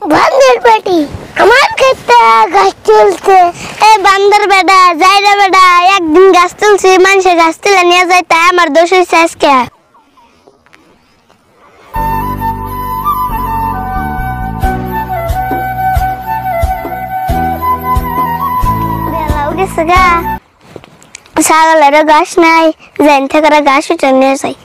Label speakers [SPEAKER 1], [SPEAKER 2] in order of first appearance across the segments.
[SPEAKER 1] বান্দর বেটি আমার ক্ষেতে গাছ তুলছে। এই বান্দর বেটা যাই রে বেটা, একদিন গাছ তুলছি, মানুষে গাছ তুলে নিয়ে যায়, তাই আমার দোষ হয়েছে আজকে। ছাগলের ঘাস নাই, যাই থেকে ঘাস উঠে নিয়ে যাই।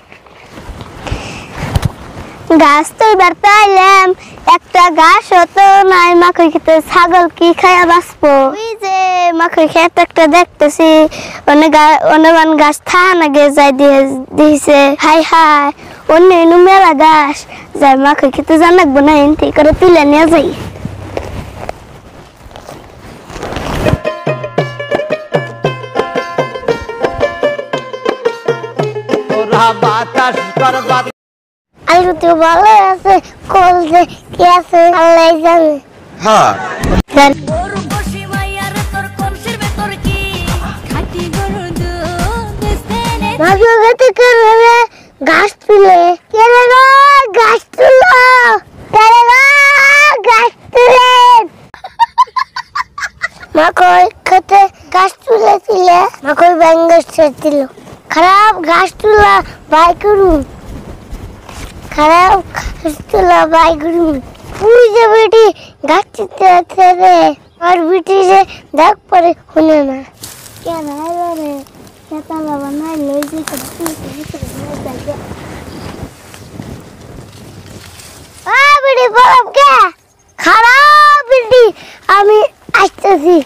[SPEAKER 1] ঘাস তো বেড়তে আইলাম, একটা ঘাস হতো নাই, মাখই খেতে ছাগল কি খাইয়া বাঁচবো। ওই যে মাখই খেতে একটা দেখতেছি অনেক গাছ থা না গে যাই দিয়েছে, হাই হাই অন্য মেলা ঘাস যাই মাখই খেতে জানাকবো না, এনতে করে তুলে নিয়ে যাই। আলু তো ভালো আছে, কল যে কি আছে আল্লাহ জানে। হ্যাঁ ঘাস তুলে ঘাস তুলো ঘাস তুলে মাকই খেতে ঘাস তুলেছিলে, মাকই ব্যাঙ্গাস ছিল খারাপ ঘাস তুলা বাই করুন, খারাপ ঘাস তুলা বাই করুন। পুরি যে বেটি গাছ চিনতে রে, আর বেটি যে দেখ পরে শুনে না কেন রে খেতালা বানাই লই যে বেটি বলব কে খারাপ বেটি, আমি আসতেছি।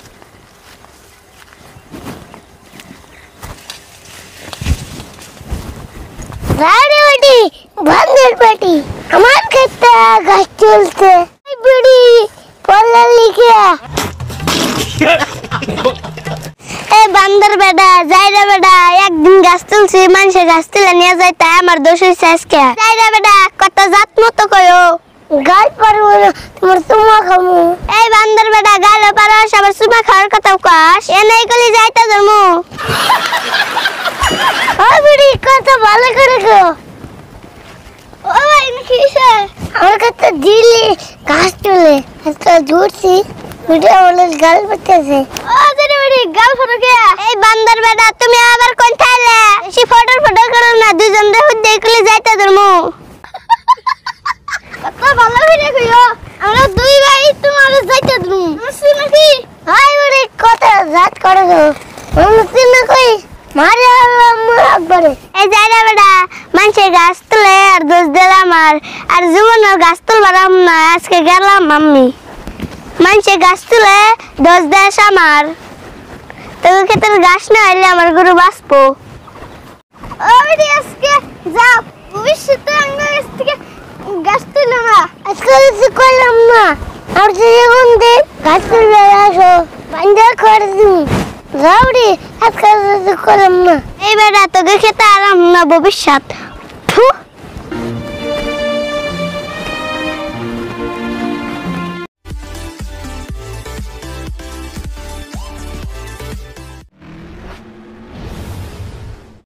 [SPEAKER 1] বান্দর বেটি আমার ক্ষেতে গাছ চলছে, বেটি পড়লে লিখে। এই বান্দর বেটা যাই রে বেটা, একদিন গাছ তুলছি, মানুষে গাছ তুলে নিয়ে যায়, তাই আমার দোষ হয়েছে আজকে। যাই রে বেটা কত জাত মতো কয়ো, গাল পারবো না তোমার চুমা খামু। এই বান্দর বেটা গাল পারো, সবার চুমা খাওয়ার কথা কস, এ নাই কলি যাইতে জমু। ও বেটি কত ভালো করে গো, ও ভাই কিসে আমার কাছে দিলি ঘাস তুলে আজকে ঝুড়ছি, ভিডিও বলে গাল পড়তেছে। ও জানি বেটি গাল ফটো কে। এই বান্দর বেটা তুমি আবার কোন থাইলে, সে ফটো করো না, দুজন দেখো দেখলে যাইতে ধরমু। কত ভালো ভিডিও কইও, আমরা দুই ভাই তোমার যাইতে ধরমু মুসি নাকি। হাই বেটি কত জাত করে গো, মুসি না কই মারে আল্লাহ আকবারে। এই যাইরা বেটা মানুষে গাছ তুলে আর দোষ দিলাম, আর জীবনের গাছ তুলবারাম না, আজকে গেলাম আমি। মানুষে গাছ তুলে দোষ দেশ আমার, তোর ক্ষেত্রে গাছ না হইলে আমার গরু বাঁচবো। ওইটি আজকে যাও, ভবিষ্যতে আমার কাছ থেকে গাছ তুলো না, আজকে করলাম না, আর যখন দিন গাছ তুলে আসো বান্ধা করে দিন যাওরি, আজকে করলাম না। এই বেটা তোকে খেতে আরাম না ভবিষ্যৎ।